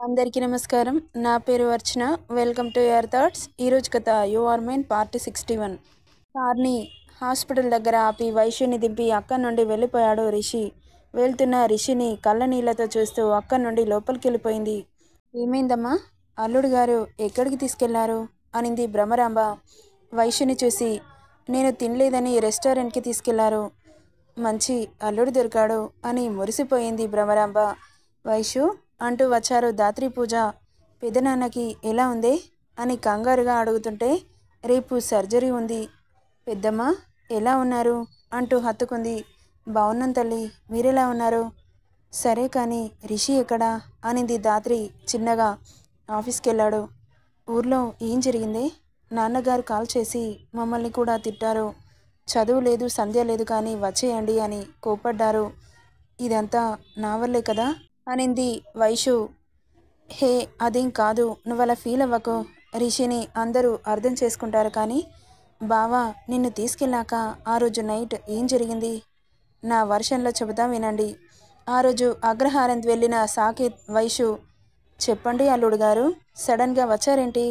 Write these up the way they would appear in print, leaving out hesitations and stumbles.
అందరికీ నమస్కారం. నా పేరు Archana. Welcome to your thoughts. ఈరోజు కథ యు ఆర్ మైన్ పార్ట్ 61. కార్ని హాస్పిటల్ దగ్గర ఆపి వైశ్యుని దింపి అక్కడి నుండి వెళ్ళిపోయాడు రిషి. వెళ్తున్న రిషిని కళ్ళ నీళ్లతో చూస్తూ అక్కడి నుండి లోపలికి వెళ్ళిపోయింది. ఏమైందమ్మా? అల్లుడు గారు ఎక్కడికి తీసుకెళ్లారు అనింది భ్రమరాంబ. వైశ్యుని చూసి, నేను తినలేదని రెస్టారెంట్కి తీసుకెళ్లారు. మంచి అల్లుడు దొరికాడు అని మురిసిపోయింది భ్రమరాంబ. వైశ్యు అంటూ వచ్చారు దాత్రి పూజ. పెదనాన్నకి ఎలా ఉందే అని కంగారుగా అడుగుతుంటే, రేపు సర్జరీ ఉంది. పెద్దమ్మ ఎలా ఉన్నారు అంటూ హత్తుకుంది. బాగున్నాను తల్లి, మీరెలా ఉన్నారు? సరే కానీ రిషి ఎక్కడా అనింది దాత్రి చిన్నగా. ఆఫీస్కి వెళ్ళాడు. ఊర్లో ఏం జరిగింది? నాన్నగారు కాల్ చేసి మమ్మల్ని కూడా తిట్టారు. చదువు లేదు సంధ్య లేదు కానీ వచ్చేయండి అని కోప్పడ్డారు. ఇదంతా నా వల్లే కదా అనింది వైషు. హే అదేం కాదు, నువ్వలా ఫీల్ అవ్వకు. రిషిని అందరూ అర్థం చేసుకుంటారు కానీ బావా నిన్ను తీసుకెళ్ళాక ఆ రోజు నైట్ ఏం జరిగింది? నా వర్షన్లో చెబుతాం వినండి. ఆ రోజు అగ్రహారంకి వెళ్ళిన సాకేత్ వైషు. చెప్పండి అల్లుడు గారు, సడన్గా వచ్చారేంటి?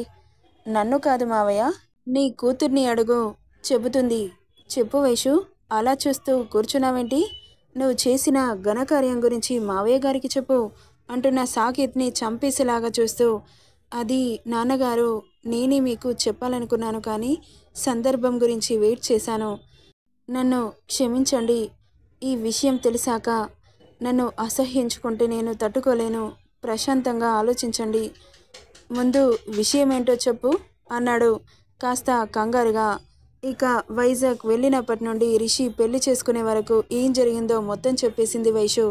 నన్ను కాదు మావయ్య, నీ కూతుర్ని అడుగు, చెబుతుంది. చెప్పు వైషు, అలా చూస్తూ కూర్చున్నావేంటి? నువ్వు చేసిన ఘనకార్యం గురించి మావయ్య గారికి చెప్పు అంటున్న సాకేత్ని చంపేసేలాగా చూస్తూ, అది నాన్నగారు, నేనే మీకు చెప్పాలనుకున్నాను కానీ సందర్భం గురించి వెయిట్ చేశాను. నన్ను క్షమించండి. ఈ విషయం తెలిసాక నన్ను అసహ్యించుకుంటే నేను తట్టుకోలేను. ప్రశాంతంగా ఆలోచించండి. ముందు విషయమేంటో చెప్పు అన్నాడు కాస్త కంగారుగా. ఇక వైజాగ్ వెళ్ళినప్పటి నుండి రిషి పెళ్లి చేసుకునే వరకు ఏం జరిగిందో మొత్తం చెప్పేసింది వైషు.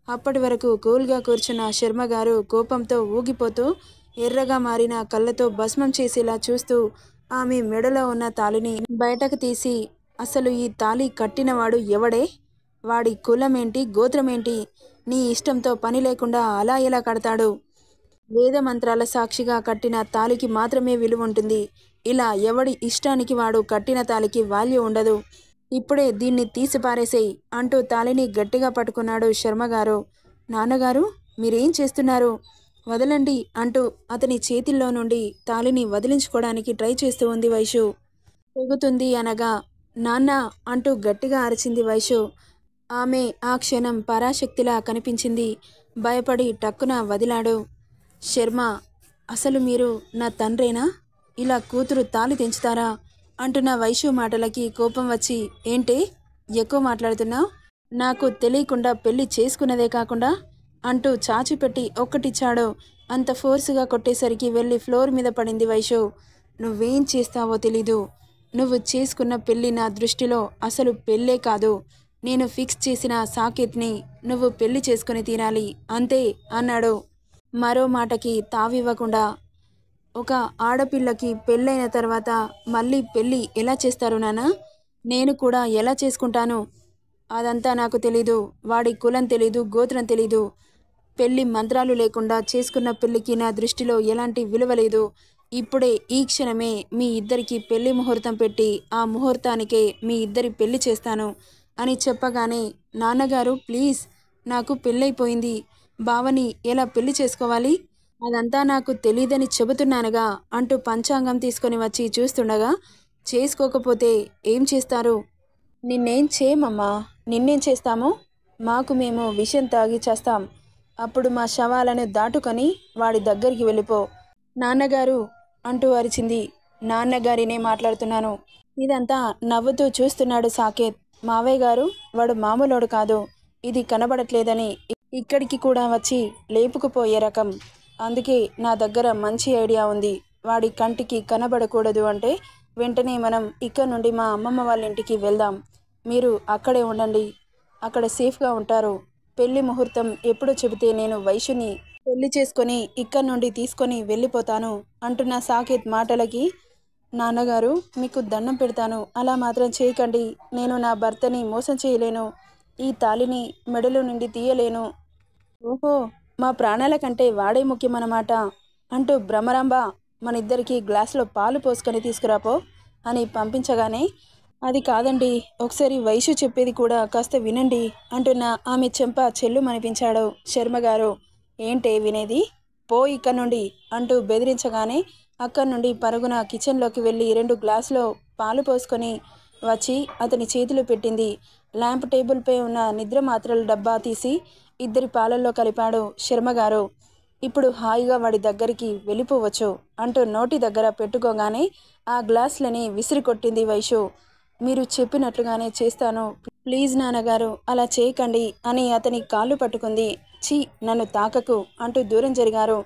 అప్పటి వరకు కూల్గా కూర్చున్న శర్మ గారు కోపంతో ఊగిపోతూ ఎర్రగా మారిన కళ్ళతో భస్మం చేసేలా చూస్తూ ఆమె మెడలో ఉన్న తాళిని బయటకు తీసి, అసలు ఈ తాళి కట్టినవాడు ఎవడే? వాడి కులమేంటి, గోత్రమేంటి? నీ ఇష్టంతో పని లేకుండా అలా ఎలా కడతాడు? వేదమంత్రాల సాక్షిగా కట్టిన తాలికి మాత్రమే విలువ ఉంటుంది. ఇలా ఎవడి ఇష్టానికి వాడు కట్టిన తాలికి వాల్యూ ఉండదు. ఇప్పుడే దీన్ని తీసి పారేసేయ్ అంటూ తాలిని గట్టిగా పట్టుకున్నాడు శర్మగారు. నాన్నగారు మీరేం చేస్తున్నారు? వదలండి అంటూ అతని చేతిల్లో నుండి తాలిని వదిలించుకోవడానికి ట్రై చేస్తూ ఉంది వైషు. తెగుతుంది అనగా, నాన్న అంటూ గట్టిగా అరిచింది వైషు. ఆమె ఆ క్షణం పరాశక్తిలా కనిపించింది. భయపడి టక్కున వదిలాడు. శర్మ, అసలు మీరు నా తండ్రేనా? ఇలా కూతురు తాలి తెంచుతారా అంటున్న వైషు మాటలకి కోపం వచ్చి, ఏంటి ఎక్కువ మాట్లాడుతున్నావు? నాకు తెలియకుండా పెళ్లి చేసుకున్నదే కాకుండా అంటూ చాచిపెట్టి ఒక్కటిచ్చాడు. అంత ఫోర్సుగా కొట్టేసరికి వెళ్ళి ఫ్లోర్ మీద పడింది వైషు. నువ్వేం చేస్తావో తెలీదు. నువ్వు చేసుకున్న పెళ్లి నా దృష్టిలో అసలు పెళ్ళే కాదు. నేను ఫిక్స్ చేసిన సాకేత్ని నువ్వు పెళ్లి చేసుకుని తీరాలి అంతే అన్నాడు. మరో మాటకి తావివ్వకుండా, ఒక ఆడపిల్లకి పెళ్ళైన తర్వాత మళ్ళీ పెళ్ళి ఎలా చేస్తారు నాన్న? నేను కూడా ఎలా చేసుకుంటాను? అదంతా నాకు తెలీదు. వాడి కులం తెలీదు, గోత్రం తెలీదు. పెళ్లి మంత్రాలు లేకుండా చేసుకున్న పెళ్లికి నా దృష్టిలో ఎలాంటి విలువ లేదు. ఇప్పుడే ఈ క్షణమే మీ ఇద్దరికి పెళ్లి ముహూర్తం పెట్టి ఆ ముహూర్తానికే మీ ఇద్దరి పెళ్లి చేస్తాను అని చెప్పగానే, నాన్నగారు ప్లీజ్, నాకు పెళ్ళైపోయింది. బావని ఎలా పెళ్లి చేసుకోవాలి? అదంతా నాకు తెలీదని చెబుతున్నానుగా అంటూ పంచాంగం తీసుకొని వచ్చి చూస్తుండగా, చేసుకోకపోతే ఏం చేస్తారు? నిన్నేం చేయమమ్మా. నిన్నేం చేస్తాము? మాకు మేము విషం తాగి చేస్తాం. అప్పుడు మా శవాలను దాటుకొని వాడి దగ్గరికి వెళ్ళిపో. నాన్నగారు అంటూ అరిచింది. నాన్నగారినే మాట్లాడుతున్నాను. ఇదంతా నవ్వుతూ చూస్తున్నాడు సాకేత్. మావయ్య గారు, వాడు మామూలోడు కాదు. ఇది కనబడట్లేదని ఇక్కడికి కూడా వచ్చి లేపుకుపోయే రకం. అందుకే నా దగ్గర మంచి ఐడియా ఉంది. వాడి కంటికి కనబడకూడదు అంటే వెంటనే మనం ఇక్కడ నుండి మా అమ్మమ్మ వాళ్ళ ఇంటికి వెళ్దాం. మీరు అక్కడే ఉండండి. అక్కడ సేఫ్గా ఉంటారు. పెళ్లి ముహూర్తం ఎప్పుడు చెబితే నేను వైషుని పెళ్లి చేసుకొని ఇక్కడి నుండి తీసుకొని వెళ్ళిపోతాను అంటున్న సాకేత్ మాటలకి, నాన్నగారు మీకు దండం పెడతాను, అలా మాత్రం చేయకండి. నేను నా భర్తని మోసం చేయలేను. ఈ తాలిని మెడలో నుండి తీయలేను. ఓహో, మా ప్రాణాల కంటే వాడే ముఖ్యమన్నమాట అంటూ భ్రమరాంబ, మనిద్దరికి గ్లాసులో పాలు పోసుకొని తీసుకురాపో అని పంపించగానే, అది కాదండి, ఒకసారి వైషు చెప్పేది కూడా కాస్త వినండి అంటున్న ఆమె చెంప చెల్లుమనిపించాడు శర్మగారు. ఏంటే వినేది? పో ఇక్కడ నుండి అంటూ బెదిరించగానే అక్కడి నుండి పరుగున కిచెన్లోకి వెళ్ళి 2 గ్లాసులో పాలు పోసుకొని వచ్చి అతని చేతిలో పెట్టింది. ల్యాంప్ టేబుల్పై ఉన్న నిద్ర మాత్రల డబ్బా తీసి ఇద్దరి పాలల్లో కలిపాడు శర్మగారు. ఇప్పుడు హాయిగా వాడి దగ్గరికి వెళ్ళిపోవచ్చు అంటూ నోటి దగ్గర పెట్టుకోగానే ఆ గ్లాసులని విసిరి కొట్టింది వైషు. మీరు చెప్పినట్లుగానే చేస్తాను, ప్లీజ్ నాన్నగారు అలా చేయకండి అని అతని కాళ్ళు పట్టుకుంది. ఛీ, నన్ను తాకకు అంటూ దూరం జరిగారు.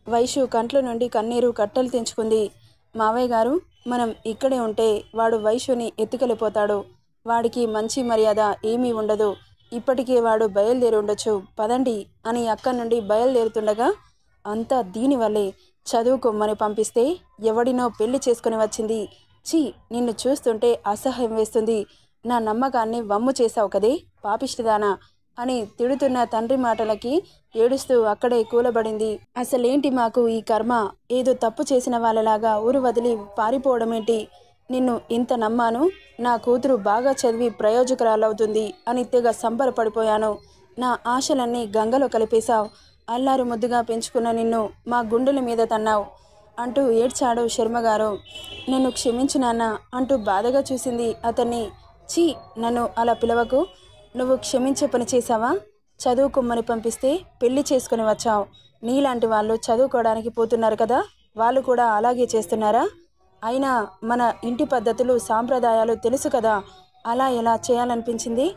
వైషు కంట్లో నుండి కన్నీరు కట్టలు తెంచుకుంది. మావయ్య గారు, మనం ఇక్కడే ఉంటే వాడు వైషుని ఎత్తుకెళ్ళిపోతాడు. వాడికి మంచి మర్యాద ఏమీ ఉండదు. ఇప్పటికే వాడు బయలుదేరి ఉండొచ్చు, పదండి అని అక్కడి నుండి బయలుదేరుతుండగా అంతా దీనివల్లే, చదువుకోమని పంపిస్తే ఎవడినో పెళ్లి చేసుకుని వచ్చింది. ఛీ, నిన్ను చూస్తుంటే అసహ్యం వేస్తుంది. నా నమ్మకాన్ని వమ్ము చేశావు కదే పాపిష్టిదానా అని తిడుతున్న తండ్రి మాటలకి ఏడుస్తూ అక్కడే కూలబడింది. అసలేంటి మాకు ఈ కర్మ? ఏదో తప్పు చేసిన వాళ్ళలాగా ఊరు వదిలి పారిపోవడమేంటి? నిన్ను ఇంత నమ్మాను. నా కూతురు బాగా చదివి ప్రయోజకురాలవుతుంది అని తెగ సంబరపడిపోయాను. నా ఆశలన్నీ గంగలో కలిపేశావు. అల్లారు ముద్దుగా పెంచుకున్న నిన్ను మా గుండెల మీద తన్నావు అంటూ ఏడ్చాడు శర్మగారు. నన్ను క్షమించు నాన్న అంటూ బాధగా చూసింది అతన్ని. ఛీ, నన్ను అలా పిలవకు. నువ్వు క్షమించే పని చేశావా? చదువుకోమని పంపిస్తే పెళ్లి చేసుకుని వచ్చావు. నీలాంటి వాళ్ళు చదువుకోవడానికి పోతున్నారు కదా, వాళ్ళు కూడా అలాగే చేస్తున్నారా? అయినా మన ఇంటి పద్ధతులు సాంప్రదాయాలు తెలుసు కదా, అలా ఎలా చేయాలనిపించింది?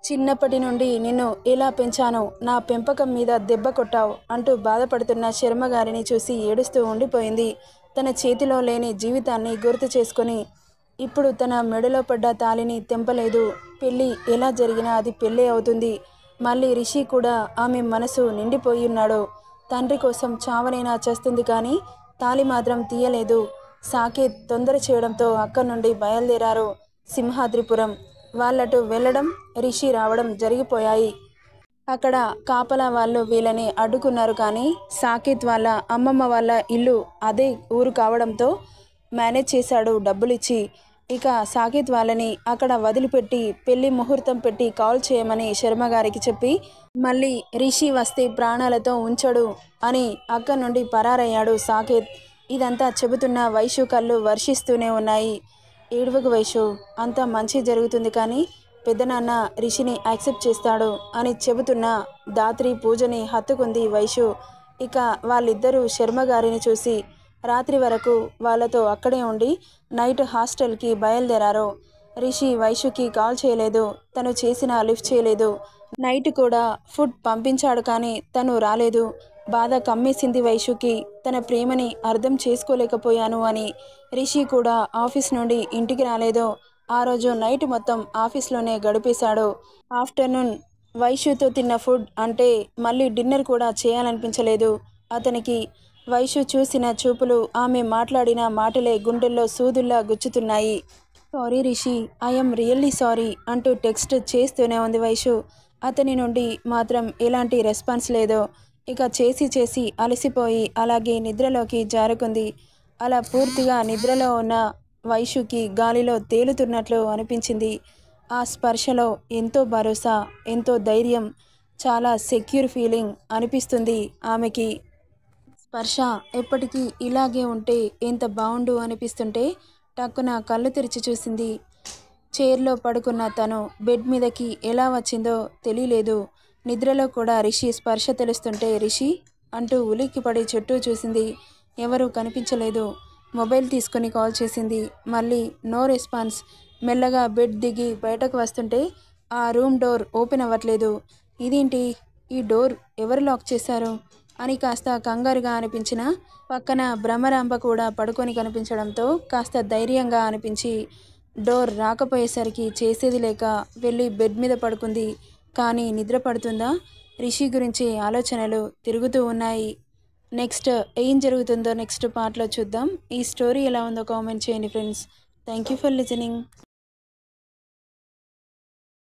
చిన్నప్పటి నుండి నిన్ను ఎలా పెంచాను, నా పెంపకం మీద దెబ్బ కొట్టావు అంటూ బాధపడుతున్న శర్మగారిని చూసి ఏడుస్తూ ఉండిపోయింది. తన చేతిలో లేని జీవితాన్ని గుర్తు చేసుకొని ఇప్పుడు తన మెడలో పడ్డ తాళిని తెంపలేదు. పెళ్ళి ఎలా జరిగినా అది పెళ్ళే అవుతుంది. మళ్ళీ రిషి కూడా ఆమె మనసు నిండిపోయి ఉన్నాడు. తండ్రి కోసం చావనైనా చేస్తుంది కానీ తాళి మాత్రం తీయలేదు. సాకేత్ తొందర చేయడంతో అక్కడి నుండి బయలుదేరారు. సింహాద్రిపురం వాళ్ళటు వెళ్ళడం, రిషి రావడం జరిగిపోయాయి. అక్కడ కాపలా వాళ్ళు వీళ్ళని అడ్డుకున్నారు కానీ సాకేత్ వాళ్ళ అమ్మమ్మ వాళ్ళ ఇల్లు అదే ఊరు కావడంతో మేనేజ్ చేశాడు డబ్బులిచ్చి. ఇక సాకేత్ వాళ్ళని అక్కడ వదిలిపెట్టి పెళ్లి ముహూర్తం పెట్టి కాల్ చేయమని శర్మగారికి చెప్పి మళ్ళీ రిషి వస్తే ప్రాణాలతో ఉంచడు అని అక్కడి నుండి పరారయ్యాడు సాకేత్. ఇదంతా చెబుతున్న వైషు కళ్ళు వర్షిస్తూనే ఉన్నాయి. ఏడువకు వైషు, అంతా మంచి జరుగుతుంది కానీ పెద్దనాన్న రిషిని యాక్సెప్ట్ చేస్తాడు అని చెబుతున్న దాత్రి పూజని హత్తుకుంది వైషు. ఇక వాళ్ళిద్దరూ శర్మగారిని చూసి రాత్రి వరకు వాళ్ళతో అక్కడే ఉండి నైట్ హాస్టల్కి బయలుదేరారు. రిషి వైషుకి కాల్ చేయలేదు, తను చేసినా లిఫ్ట్ చేయలేదు. నైట్ కూడా ఫుడ్ పంపించాడు కానీ తను రాలేదు. బాధ కమ్మేసింది వైషుకి. తన ప్రేమని అర్థం చేసుకోలేకపోయాను అని. రిషి కూడా ఆఫీస్ నుండి ఇంటికి రాలేదు. ఆ రోజు నైట్ మొత్తం ఆఫీస్లోనే గడిపేశాడు. ఆఫ్టర్నూన్ వైషుతో తిన్న ఫుడ్ అంటే మళ్ళీ డిన్నర్ కూడా చేయాలనిపించలేదు అతనికి. వైషు చూసిన చూపులు, ఆమె మాట్లాడిన మాటలే గుండెల్లో సూదుల్లా గుచ్చుతున్నాయి. Sorry Rishi, I'm really sorry అంటూ టెక్స్ట్ చేస్తూనే ఉంది వైషు. అతని నుండి మాత్రం ఎలాంటి రెస్పాన్స్ లేదు. ఇక చేసి అలసిపోయి అలాగే నిద్రలోకి జారుకుంది. అలా పూర్తిగా నిద్రలో ఉన్న వైషుకి గాలిలో తేలుతున్నట్లు అనిపించింది. ఆ స్పర్శలో ఎంతో భరోసా, ఎంతో ధైర్యం, చాలా సెక్యూర్ ఫీలింగ్ అనిపిస్తుంది ఆమెకి. స్పర్శ ఎప్పటికీ ఇలాగే ఉంటే ఎంత బాగుండు అనిపిస్తుంటే టక్కున కళ్ళు తెరిచి చూసింది. చైర్లో పడుకున్న తను బెడ్ మీదకి ఎలా వచ్చిందో తెలియలేదు. నిద్రలో కూడా రిషి స్పర్శ తెలుస్తుంటే రిషి అంటూ ఉలిక్కిపడి చుట్టూ చూసింది. ఎవరూ కనిపించలేదు. మొబైల్ తీసుకుని కాల్ చేసింది. మళ్ళీ నో రెస్పాన్స్. మెల్లగా బెడ్ దిగి బయటకు వస్తుంటే ఆ రూమ్ డోర్ ఓపెన్ అవ్వట్లేదు. ఇదేంటి, ఈ డోర్ ఎవరు లాక్ చేశారు అని కాస్త కంగారుగా అనిపించిన పక్కన భ్రమరాంబ కూడా పడుకొని కనిపించడంతో కాస్త ధైర్యంగా అనిపించి డోర్ రాకపోయేసరికి చేసేది లేక వెళ్ళి బెడ్ మీద పడుకుంది. కానీ నిద్ర పడుతుందా? రిషి గురించి ఆలోచనలు తిరుగుతూ ఉన్నాయి. నెక్స్ట్ ఏం జరుగుతుందో నెక్స్ట్ పార్ట్లో చూద్దాం. ఈ స్టోరీ ఎలా ఉందో కామెంట్ చేయండి friends. Thank you for listening.